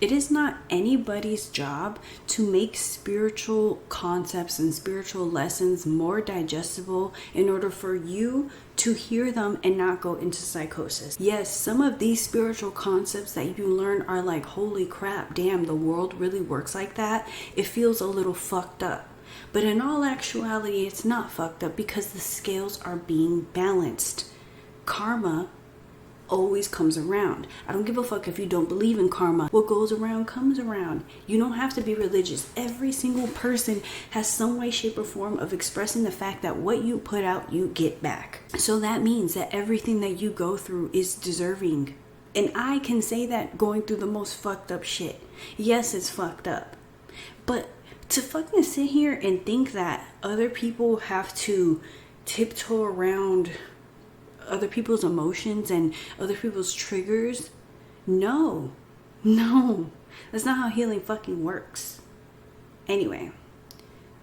It is not anybody's job to make spiritual concepts and spiritual lessons more digestible in order for you to hear them and not go into psychosis. Yes, some of these spiritual concepts that you learn are like, holy crap, damn, the world really works like that. It feels a little fucked up. But in all actuality, it's not fucked up because the scales are being balanced. Karma always comes around. I don't give a fuck if you don't believe in karma. What goes around comes around. You don't have to be religious. Every single person has some way, shape, or form of expressing the fact that what you put out, you get back. So that means that everything that you go through is deserving. And I can say that going through the most fucked up shit. Yes, it's fucked up. But to fucking sit here and think that other people have to tiptoe around other people's emotions and other people's triggers, no, that's not how healing fucking works. Anyway,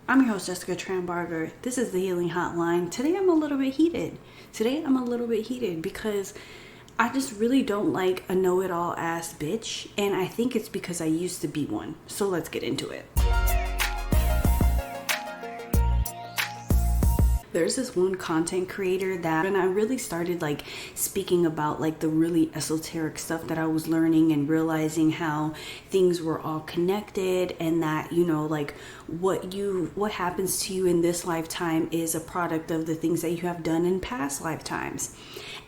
I'm your host, Jessica Trambarger. This is the Healing Hotline. Today I'm a little bit heated because I just really don't like a know-it-all ass bitch, and I think it's because I used to be one. So let's get into it. There's this one content creator that, and I really started like speaking about like the really esoteric stuff that I was learning and realizing how things were all connected, and that, you know, like what happens to you in this lifetime is a product of the things that you have done in past lifetimes.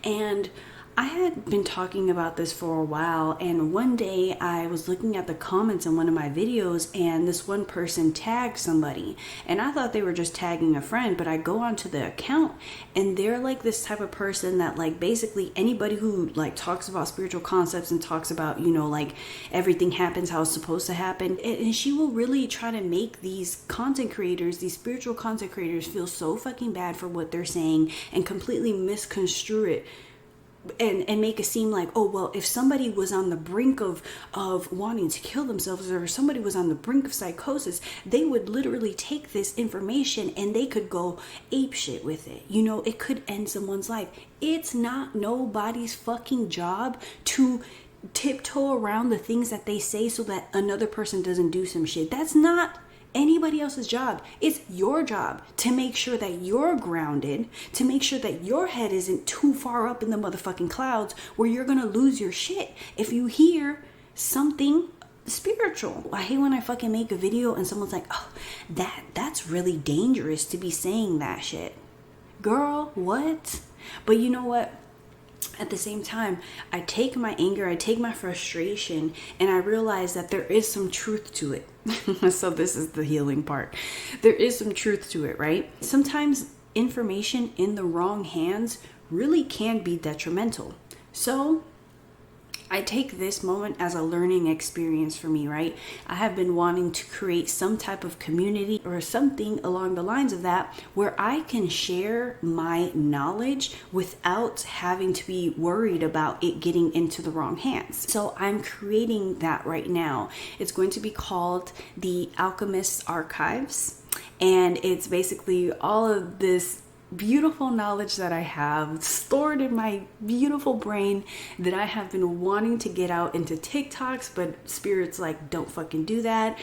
And I had been talking about this for a while, and one day I was looking at the comments in one of my videos, and this one person tagged somebody, and I thought they were just tagging a friend, but I go onto the account and they're like this type of person that like basically anybody who like talks about spiritual concepts and talks about, you know, like everything happens how it's supposed to happen, and she will really try to make these content creators, these spiritual content creators, feel so fucking bad for what they're saying and completely misconstrue it. And make it seem like, oh, well, if somebody was on the brink of wanting to kill themselves, or if somebody was on the brink of psychosis, they would literally take this information and they could go ape shit with it. You know, it could end someone's life. It's not nobody's fucking job to tiptoe around the things that they say so that another person doesn't do some shit. That's not anybody else's job. It's your job to make sure that you're grounded, to make sure that your head isn't too far up in the motherfucking clouds where you're gonna lose your shit if you hear something spiritual. I hate when I fucking make a video and someone's like, oh, that's really dangerous to be saying that shit. Girl, what? But you know what? At the same time, I take my anger, I take my frustration, and I realize that there is some truth to it. So this is the healing part. There is some truth to it, right? Sometimes information in the wrong hands really can be detrimental. So I take this moment as a learning experience for me, right? I have been wanting to create some type of community or something along the lines of that where I can share my knowledge without having to be worried about it getting into the wrong hands. So I'm creating that right now. It's going to be called the Alchemist's Archives, and it's basically all of this beautiful knowledge that I have stored in my beautiful brain that I have been wanting to get out into TikToks, but Spirit's like, don't fucking do that.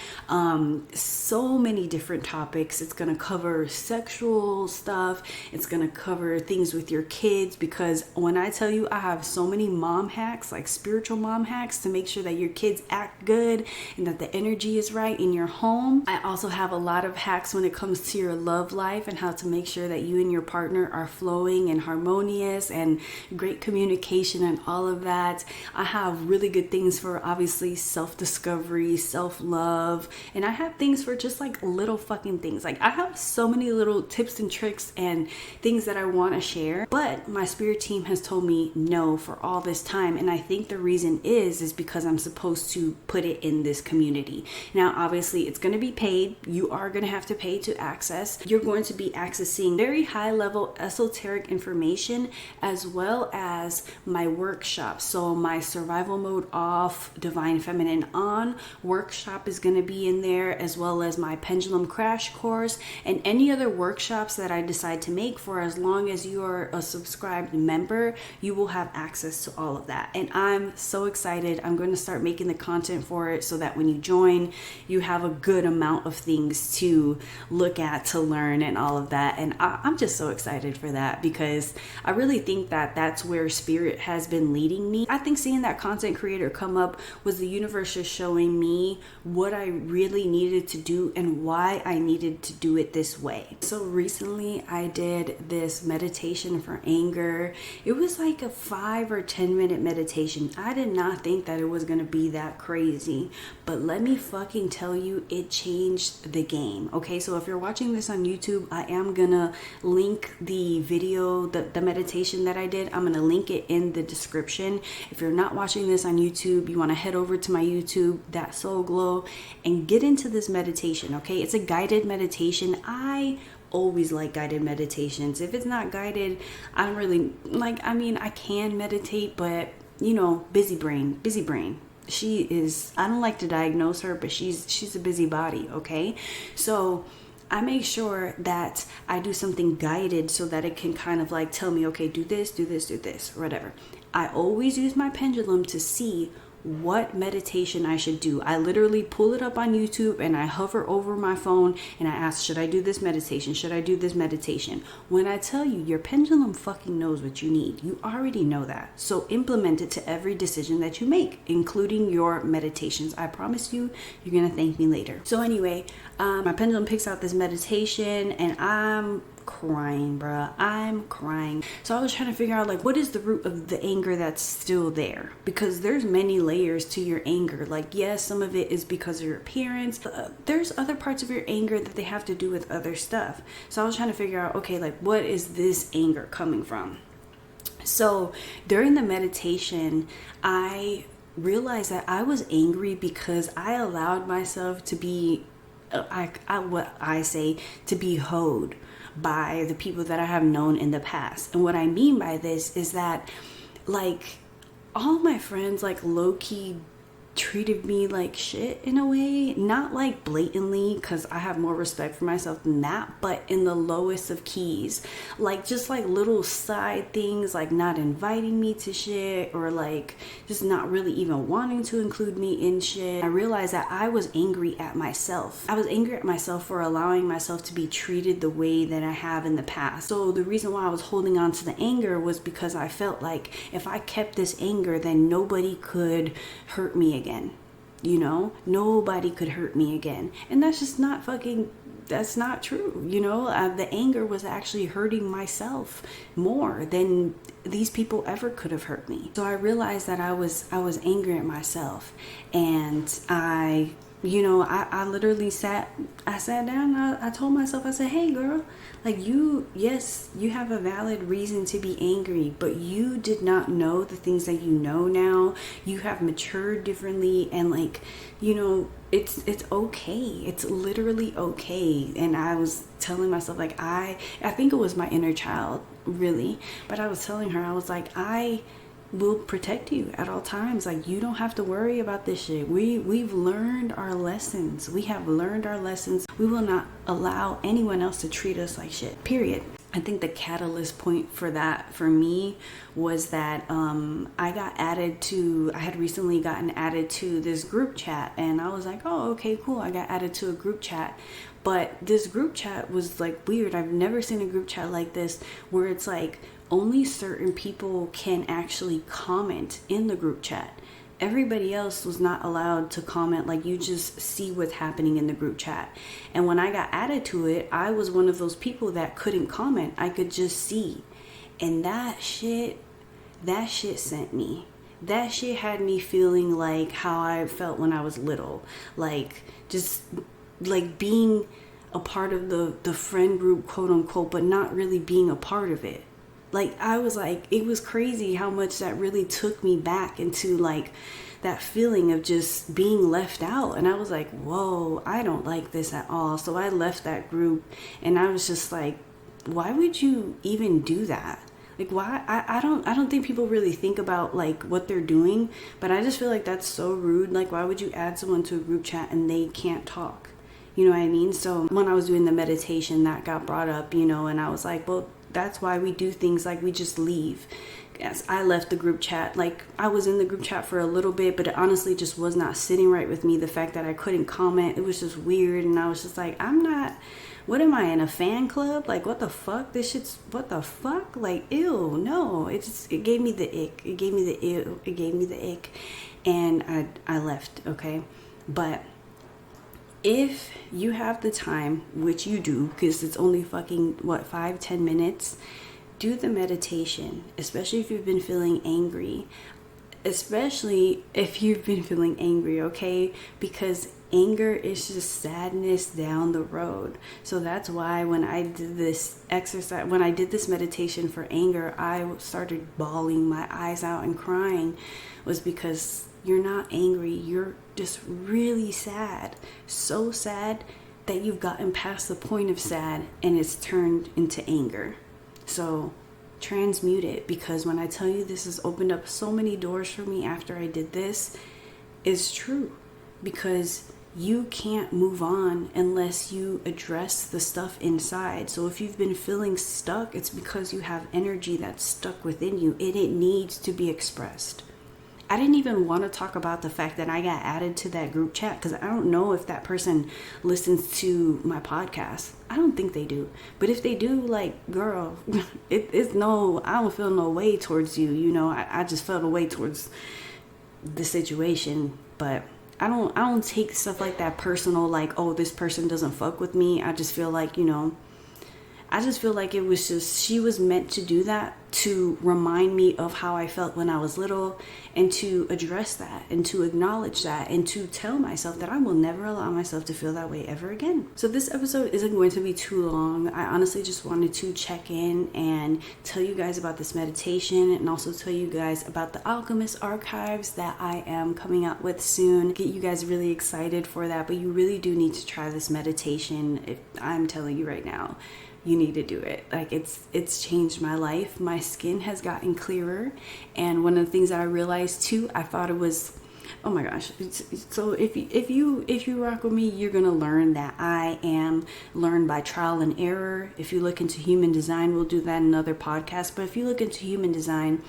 So many different topics. It's gonna cover sexual stuff. It's gonna cover things with your kids, because when I tell you I have so many mom hacks, like spiritual mom hacks, to make sure that your kids act good and that the energy is right in your home. I also have a lot of hacks when it comes to your love life and how to make sure that you and your partner are flowing and harmonious and great communication and all of that. I have really good things for obviously self-discovery, self-love, and I have things for just like little fucking things. Like I have so many little tips and tricks and things that I want to share, but my spirit team has told me no for all this time, and I think the reason is because I'm supposed to put it in this community. Now obviously it's going to be paid. You are going to have to pay to access. You're going to be accessing very high high level esoteric information, as well as my workshops. So my survival mode off, divine feminine on workshop is going to be in there, as well as my pendulum crash course and any other workshops that I decide to make. For as long as you are a subscribed member, you will have access to all of that. And I'm so excited. I'm going to start making the content for it so that when you join, you have a good amount of things to look at, to learn, and all of that. And I'm just so excited for that, because I really think that that's where spirit has been leading me. I think seeing that content creator come up was the universe just showing me what I really needed to do and why I needed to do it this way. So recently I did this meditation for anger. It was like a 5 or 10 minute meditation. I did not think that it was going to be that crazy, but let me fucking tell you, it changed the game. Okay, so if you're watching this on YouTube, I am gonna link the video, the meditation that I did. I'm gonna link it in the description. If you're not watching this on YouTube, you want to head over to my YouTube, That Soul Glow, and get into this meditation. Okay, it's a guided meditation. I always like guided meditations. If it's not guided, I don't really like, I mean, I can meditate, but you know, busy brain. She is, I don't like to diagnose her, but she's a busybody. Okay, so I make sure that I do something guided so that it can kind of like tell me, okay, do this, whatever. I always use my pendulum to see what meditation I should do. I literally pull it up on YouTube and I hover over my phone and I ask, should I do this meditation? Should I do this meditation? When I tell you, your pendulum fucking knows what you need. You already know that. So implement it to every decision that you make, including your meditations. I promise you, you're going to thank me later. So anyway, my pendulum picks out this meditation and I'm crying, bruh. I'm crying. So I was trying to figure out, like, what is the root of the anger that's still there? Because there's many layers to your anger. Like, yes, some of it is because of your parents. There's other parts of your anger that they have to do with other stuff. So I was trying to figure out, okay, like, what is this anger coming from? So during the meditation, I realized that I was angry because I allowed myself to be, what I say, to be hoed by the people that I have known in the past. And what I mean by this is that, like, all my friends, like, low-key treated me like shit in a way, not like blatantly, because I have more respect for myself than that, but in the lowest of keys, like just like little side things, like not inviting me to shit, or like just not really even wanting to include me in shit. I realized that I was angry at myself. I was angry at myself for allowing myself to be treated the way that I have in the past. So the reason why I was holding on to the anger was because I felt like if I kept this anger, then nobody could hurt me again. You know, nobody could hurt me again. And that's just not fucking, that's not true. You know, the anger was actually hurting myself more than these people ever could have hurt me. So I realized that I was angry at myself, and I literally sat down. I told myself, I said, hey girl, like yes, you have a valid reason to be angry, but you did not know the things that you know now. You have matured differently, and like, you know, it's okay. It's literally okay. And I was telling myself, like, I think it was my inner child, really, but I was telling her, I was like, I will protect you at all times. Like, you don't have to worry about this shit. We've learned our lessons. We have learned our lessons. We will not allow anyone else to treat us like shit, period. I think the catalyst point for that for me was that I had recently gotten added to this group chat, and I was like, oh, okay, cool. I got added to a group chat. But this group chat was like weird. I've never seen a group chat like this, where it's like only certain people can actually comment in the group chat. Everybody else was not allowed to comment. Like, you just see what's happening in the group chat. And when I got added to it, I was one of those people that couldn't comment. I could just see. And that shit sent me. That shit had me feeling like how I felt when I was little. Like, just like being a part of the friend group, quote unquote, but not really being a part of it. Like, I was like, it was crazy how much that really took me back into like that feeling of just being left out. And I was like, whoa, I don't like this at all. So I left that group, and I was just like, why would you even do that? Like, why? I don't think people really think about like what they're doing, but I just feel like that's so rude. Like, why would you add someone to a group chat and they can't talk? You know what I mean? So when I was doing the meditation, that got brought up, you know, and I was like, well, that's why we do things like we just leave. Yes, I left the group chat. Like, I was in the group chat for a little bit, but it honestly just was not sitting right with me. The fact that I couldn't comment, it was just weird. And I was just like, what am I, in a fan club? Like, what the fuck? What the fuck? Like, ew, no. It gave me the ick. It gave me the ew. It gave me the ick. And I left, okay? But if you have the time, which you do, because it's only fucking, 5-10 minutes, do the meditation, especially if you've been feeling angry. Especially if you've been feeling angry, okay? Because anger is just sadness down the road. So that's why when I did this exercise, when I did this meditation for anger, I started bawling my eyes out and crying, was because you're not angry. You're just really sad. So sad that you've gotten past the point of sad and it's turned into anger. So transmute it, because when I tell you this has opened up so many doors for me after I did this, it's true. Because you can't move on unless you address the stuff inside. So if you've been feeling stuck, it's because you have energy that's stuck within you and it needs to be expressed. I didn't even want to talk about the fact that I got added to that group chat, because I don't know if that person listens to my podcast. I don't think they do. But if they do, like, girl, it's no, I don't feel no way towards you. You know, I just felt a way towards the situation. But I don't take stuff like that personal, like, oh, this person doesn't fuck with me. I just feel like, you know, it was just, she was meant to do that to remind me of how I felt when I was little, and to address that and to acknowledge that and to tell myself that I will never allow myself to feel that way ever again. So this episode isn't going to be too long. I honestly just wanted to check in and tell you guys about this meditation, and also tell you guys about the Alchemist archives that I am coming out with soon. Get you guys really excited for that, but you really do need to try this meditation. I'm telling you right now, you need to do it. Like, it's changed my life. My skin has gotten clearer, and one of the things that I realized too, I thought it was, oh my gosh. So if you rock with me, you're gonna learn that I am learned by trial and error. If you look into human design, we'll do that in another podcast. But if you look into human design,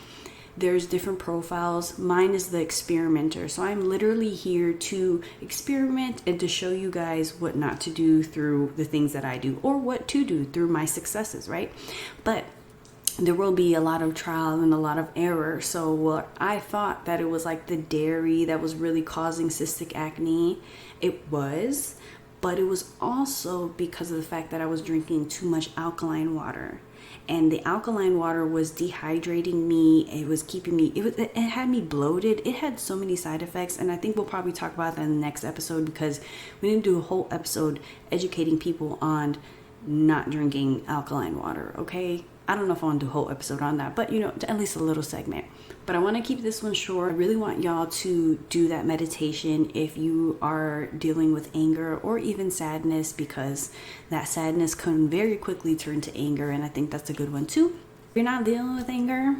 there's different profiles. Mine is the experimenter. So I'm literally here to experiment and to show you guys what not to do through the things that I do, or what to do through my successes, right? But there will be a lot of trial and a lot of error. So what I thought that it was like the dairy that was really causing cystic acne, it was, but it was also because of the fact that I was drinking too much alkaline water. And the alkaline water was dehydrating me. It was keeping me, it had me bloated. It had so many side effects. And I think we'll probably talk about that in the next episode, because we didn't do a whole episode educating people on not drinking alkaline water, okay? I don't know if I want to do a whole episode on that, but, you know, at least a little segment. But I want to keep this one short. I really want y'all to do that meditation if you are dealing with anger or even sadness, because that sadness can very quickly turn to anger, and I think that's a good one too. If you're not dealing with anger,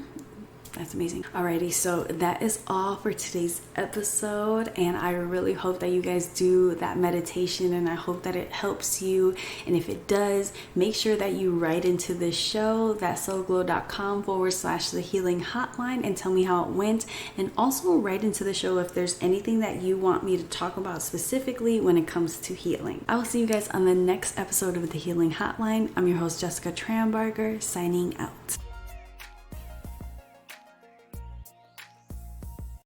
that's amazing. Alrighty, so that is all for today's episode, and I really hope that you guys do that meditation, and I hope that it helps you. And if it does, make sure that you write into the show, thatsoulglow.com/the healing hotline, and tell me how it went. And also write into the show if there's anything that you want me to talk about specifically when it comes to healing. I will see you guys on the next episode of the Healing Hotline. I'm your host, Jessica Trambarger, signing out.